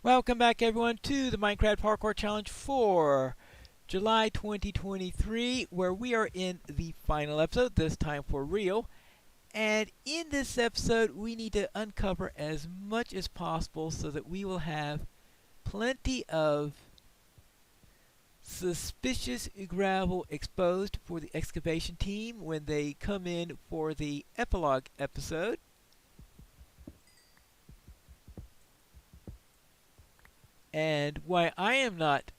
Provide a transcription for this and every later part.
Welcome back everyone to the Minecraft Parkour Challenge for July 2023, where we are in the final episode, this time for real. And in this episode, we need to uncover as much as possible so that we will have plenty of suspicious gravel exposed for the excavation team when they come in for the epilogue episode. And why I am not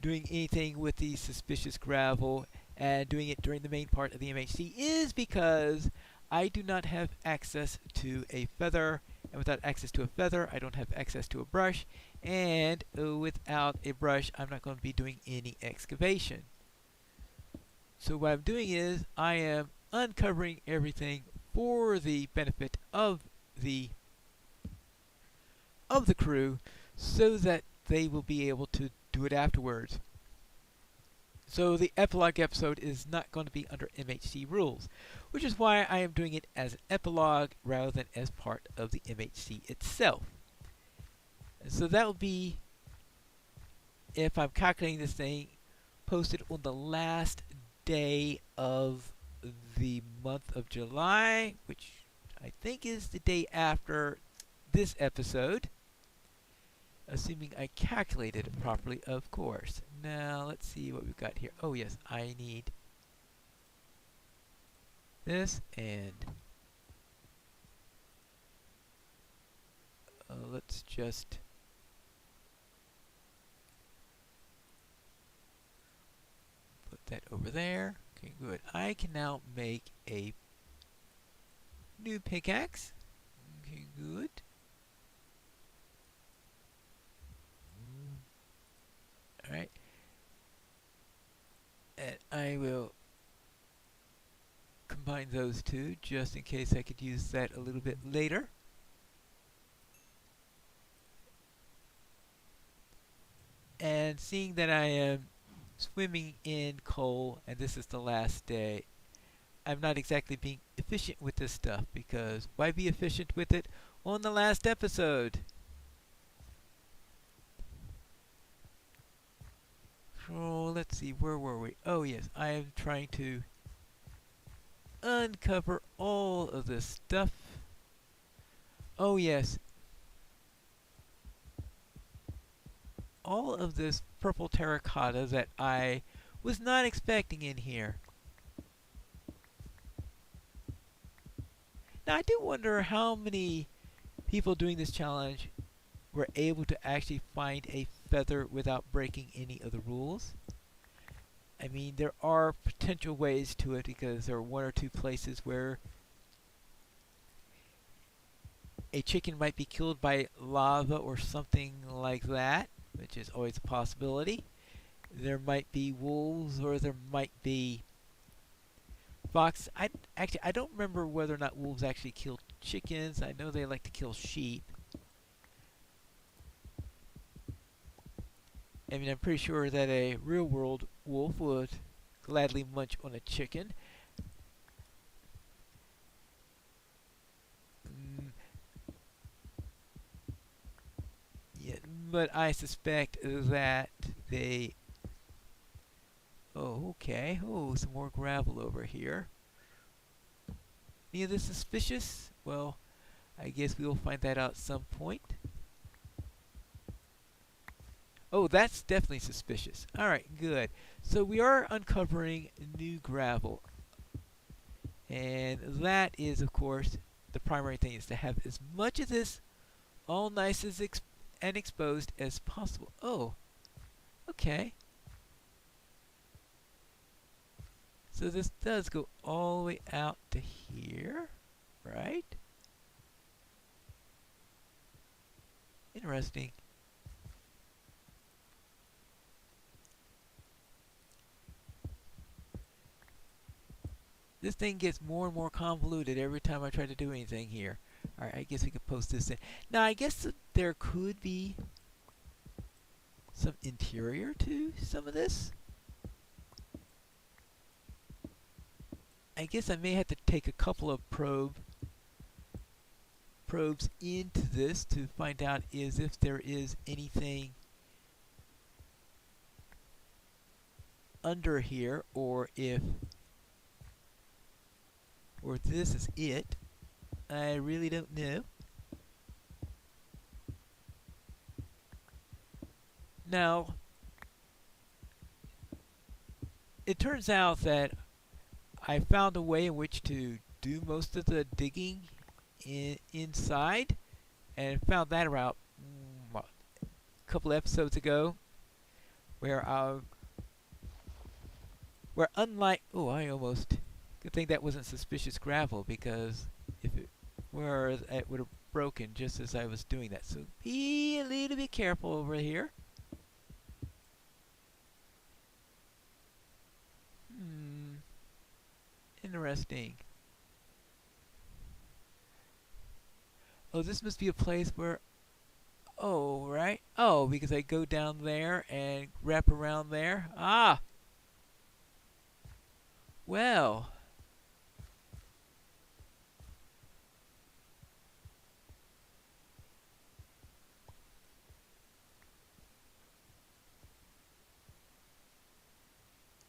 doing anything with the suspicious gravel and doing it during the main part of the MHC is because I do not have access to a feather, and without access to a feather I don't have access to a brush, and without a brush I'm not going to be doing any excavation. So what I'm doing is I am uncovering everything for the benefit of the crew so that they will be able to do it afterwards. So the epilogue episode is not going to be under MHC rules, which is why I am doing it as an epilogue rather than as part of the MHC itself. And so that will be, if I'm calculating this thing, posted on the last day of the month of July, which I think is the day after this episode. Assuming I calculated it properly, of course. Now, let's see what we've got here. Oh, yes, I need this, and let's just put that over there. Okay, good. I can now make a new pickaxe. Okay, good. Alright. And I will combine those two just in case I could use that a little bit later. And seeing that I am swimming in coal and this is the last day, I'm not exactly being efficient with this stuff, because why be efficient with it on the last episode? So let's see, where were we? Oh yes, I am trying to uncover all of this stuff. Oh yes, all of this purple terracotta that I was not expecting in here. Now I do wonder how many people doing this challenge were able to actually find a feather without breaking any of the rules. I mean, there are potential ways to it, because there are one or two places where a chicken might be killed by lava or something like that, which is always a possibility. There might be wolves, or there might be foxes. I don't remember whether or not wolves actually kill chickens. I know they like to kill sheep. I mean, I'm pretty sure that a real-world wolf would gladly munch on a chicken. Yeah, but I suspect that they... Oh, okay. Oh, some more gravel over here. Any of this suspicious? Well, I guess we will find that out at some point. Oh, that's definitely suspicious. Alright, good. So we are uncovering new gravel. And that is, of course, the primary thing, is to have as much of this all nice and exposed as possible. Oh, okay. So this does go all the way out to here, right? Interesting. This thing gets more and more convoluted every time I try to do anything here. Alright, I guess we could post this in. Now, I guess there could be some interior to some of this. I guess I may have to take a couple of probes into this to find out is if there is anything under here, or this is it. I really don't know. Now, it turns out that I found a way in which to do most of the digging inside, and found that about a couple episodes ago, where unlike, oh, I almost, good thing that wasn't suspicious gravel, because if it were, it would have broken just as I was doing that. So be a little bit careful over here. Interesting. Oh, this must be a place where, oh, right? Oh, because I go down there and wrap around there. Ah! Well.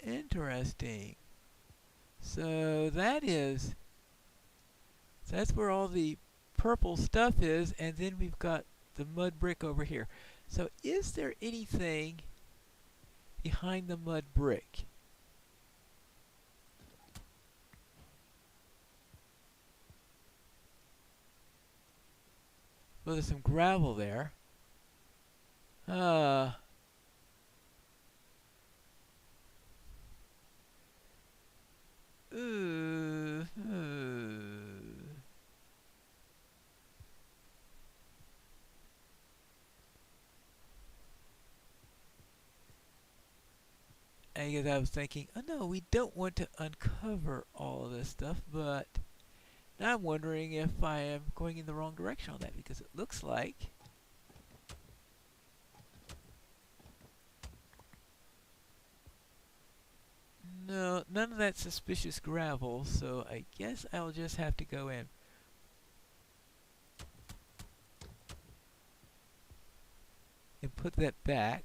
Interesting. So that's where all the purple stuff is, and then we've got the mud brick over here. So is there anything behind the mud brick? Well, there's some gravel there. I guess I was thinking, oh no, we don't want to uncover all of this stuff, but now I'm wondering if I am going in the wrong direction on that, because it looks like no, none of that suspicious gravel, so I guess I'll just have to go in. And put that back.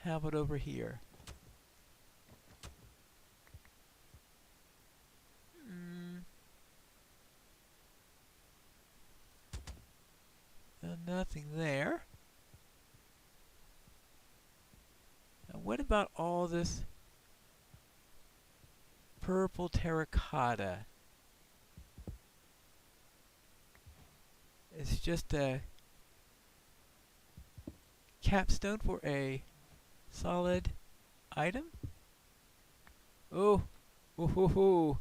How about over here? Nothing there. Now what about all this purple terracotta? It's just a capstone for a solid item? Oh, oh, ho, ho.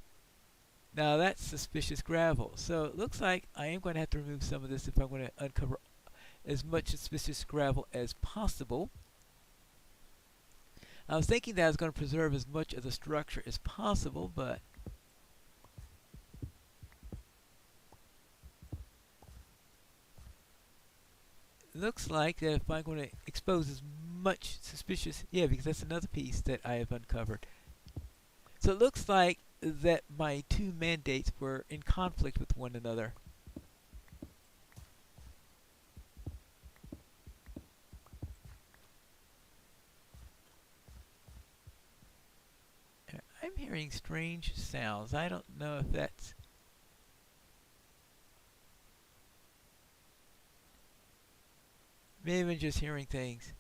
Now that's suspicious gravel. So it looks like I am going to have to remove some of this if I'm going to uncover as much suspicious gravel as possible. I was thinking that I was going to preserve as much of the structure as possible, but it looks like that if I'm going to expose as much suspicious, yeah, because that's another piece that I have uncovered. So it looks like that my two mandates were in conflict with one another. I'm hearing strange sounds. I don't know if that's maybe I'm just hearing things.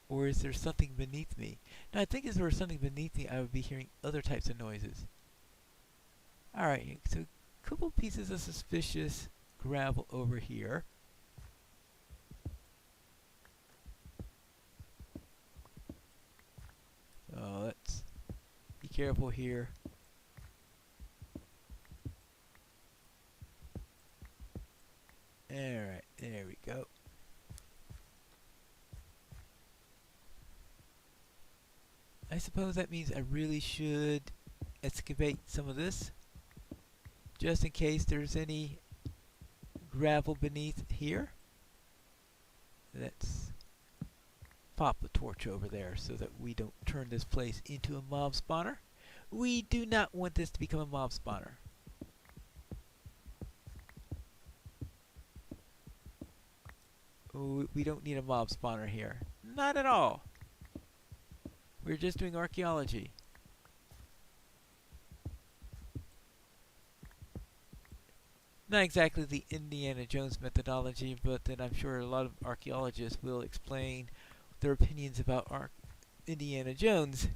Or is there something beneath me? Now I think if there was something beneath me, I would be hearing other types of noises. Alright, so a couple pieces of suspicious gravel over here. So let's be careful here. Alright, there we go. I suppose that means I really should excavate some of this, just in case there's any gravel beneath here. Let's pop the torch over there so that we don't turn this place into a mob spawner. We do not want this to become a mob spawner. We don't need a mob spawner here. Not at all. We're just doing archaeology. Not exactly the Indiana Jones methodology, but then I'm sure a lot of archaeologists will explain their opinions about Indiana Jones.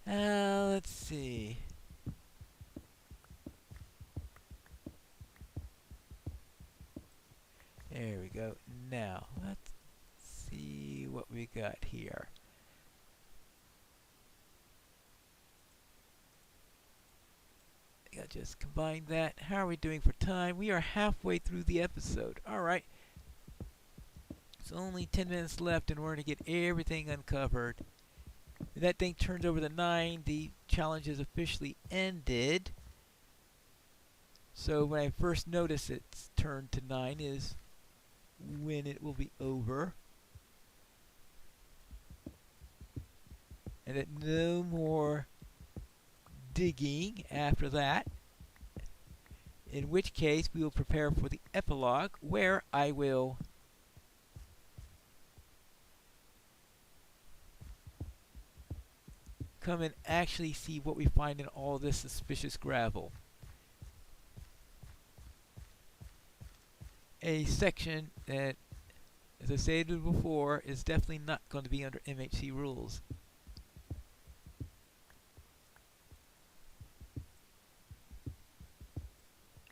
Let's see. There we go. Now, let's see what we got here. I think I'll just combine that. How are we doing for time? We are halfway through the episode. Alright. It's only 10 minutes left in order to get everything uncovered. When that thing turns over the 9, the challenge is officially ended. So when I first notice it's turned to 9 is when it will be over. And that no more digging after that. In which case we will prepare for the epilogue, where I will come and actually see what we find in all this suspicious gravel. A section that, as I stated before, is definitely not going to be under MHC rules.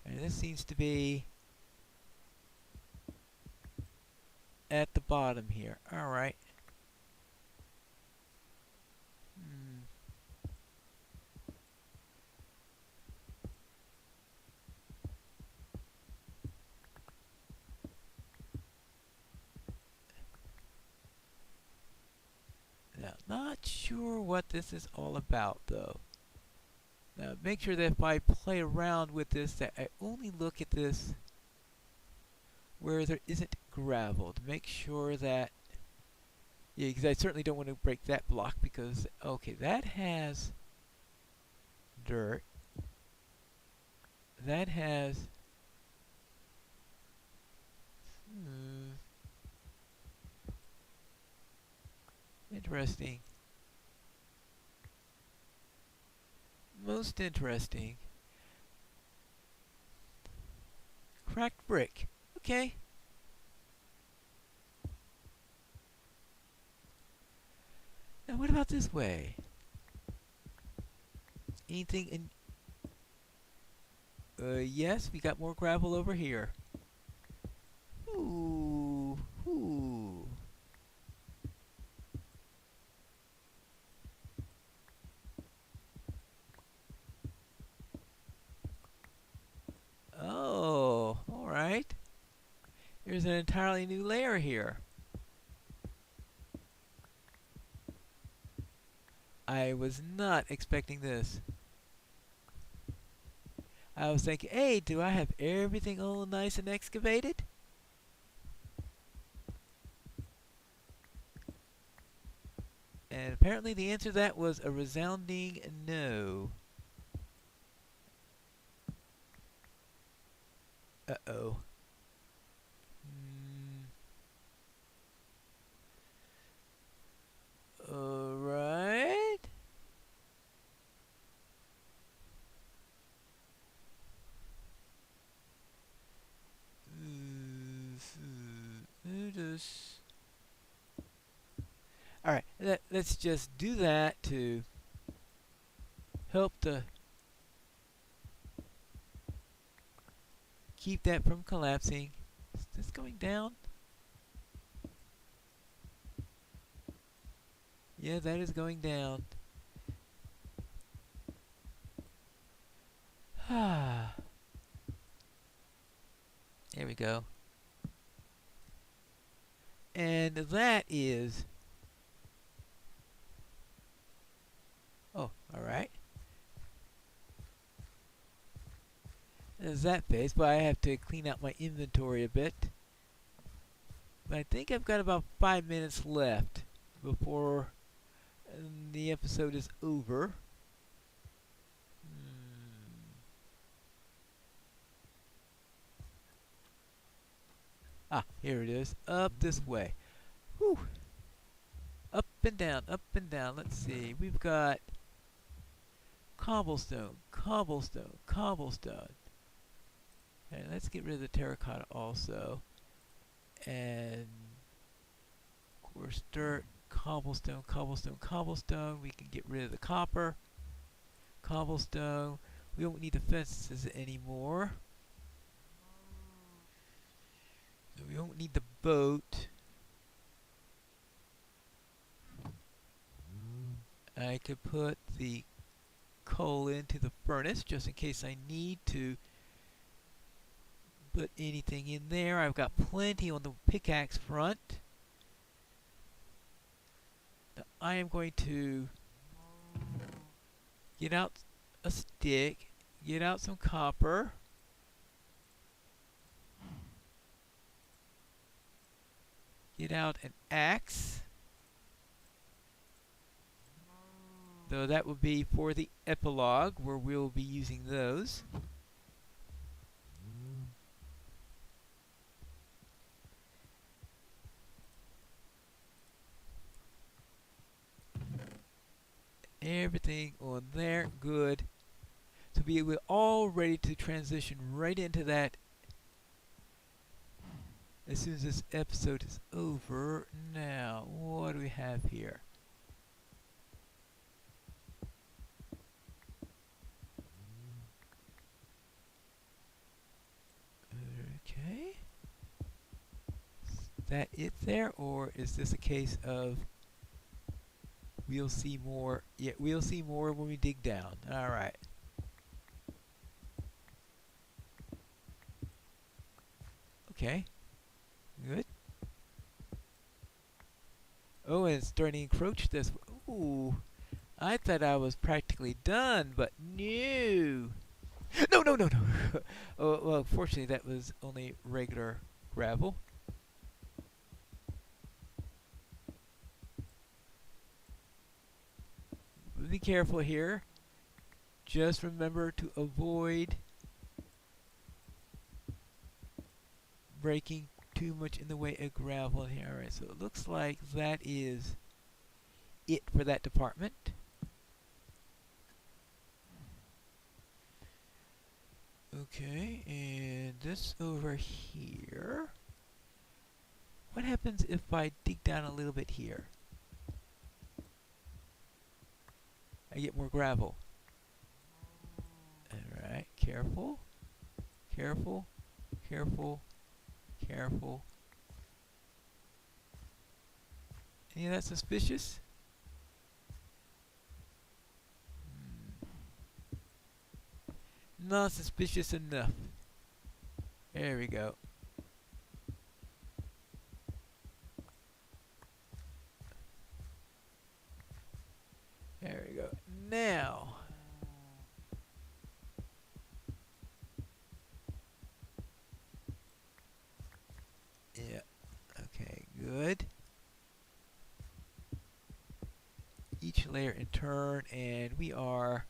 And this seems to be at the bottom here. Alright. Now, not sure what this is all about, though. Now, make sure that if I play around with this, that I only look at this where there isn't gravel, to make sure that, yeah, because I certainly don't want to break that block, because, okay, that has dirt. That has interesting. Most interesting. Cracked brick. Okay. Now what about this way? Anything in... yes, we got more gravel over here. Ooh. Ooh. Oh, alright. There's an entirely new layer here. I was not expecting this. I was thinking, hey, do I have everything all nice and excavated? And apparently the answer to that was a resounding no. Uh-oh. Alright. Alright, let's just do that to help to keep that from collapsing. Is this going down? Yeah, that is going down. Ah. There we go. And that is... oh, alright. There's that phase, but I have to clean out my inventory a bit. But I think I've got about 5 minutes left before the episode is over. Ah, here it is. Up this way. Whew. Up and down, up and down. Let's see. We've got cobblestone, cobblestone, cobblestone. And let's get rid of the terracotta also. And of course dirt, cobblestone, cobblestone, cobblestone. We can get rid of the copper. Cobblestone. We don't need the fences anymore. So we don't need the boat. I could put the coal into the furnace just in case I need to put anything in there. I've got plenty on the pickaxe front. Now I am going to get out a stick, get out some copper. Get out an axe. Though that would be for the epilogue where we'll be using those. Everything on there, good. So we're all ready to transition right into that as soon as this episode is over. Now, what do we have here? Okay. Is that it there, or is this a case of we'll see more? Yeah, we'll see more when we dig down. All right. Okay. Good. Oh, and it's starting to encroach this. Ooh. I thought I was practically done, but no. No, no, no, no. Oh, well, fortunately that was only regular gravel. Be careful here. Just remember to avoid breaking too much in the way of gravel here. Alright, so it looks like that is it for that department. Okay, and this over here. What happens if I dig down a little bit here? I get more gravel. Alright, careful. Careful. Careful. Careful. Any of that suspicious? Not suspicious enough. There we go. There we go. Now, yeah. Okay, good. Each layer in turn, and we are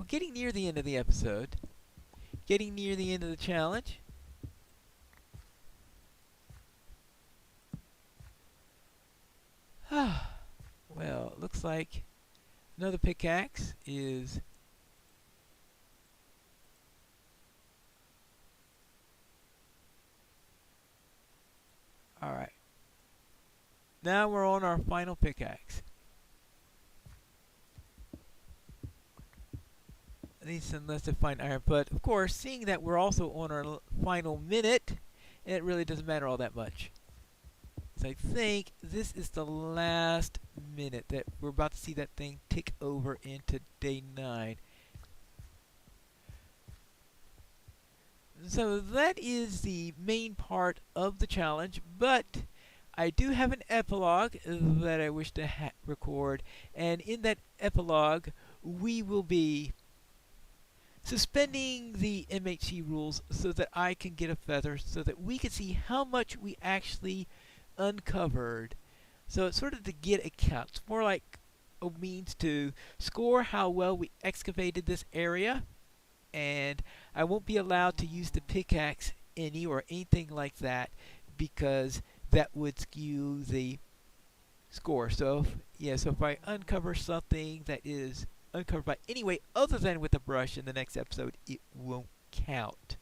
getting near the end of the episode. Getting near the end of the challenge. Well, it looks like another pickaxe is alright. Now we're on our final pickaxe. At least unless I find iron. But of course, seeing that we're also on our final minute, it really doesn't matter all that much. So I think this is the last minute that we're about to see that thing tick over into day 9. So that is the main part of the challenge, but I do have an epilogue that I wish to record, and in that epilogue we will be suspending the MHC rules so that I can get a feather so that we can see how much we actually uncovered. So it's sort of to get a count. It's more like a means to score how well we excavated this area, and I won't be allowed to use the pickaxe any or anything like that, because that would skew the score. So if I uncover something that is uncovered by any way other than with a brush in the next episode, it won't count.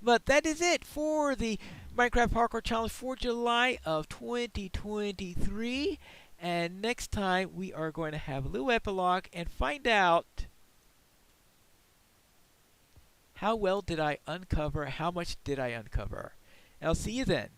But that is it for the Minecraft Parkour Challenge for July of 2023. And next time we are going to have a little epilogue and find out how well did I uncover, how much did I uncover. And I'll see you then.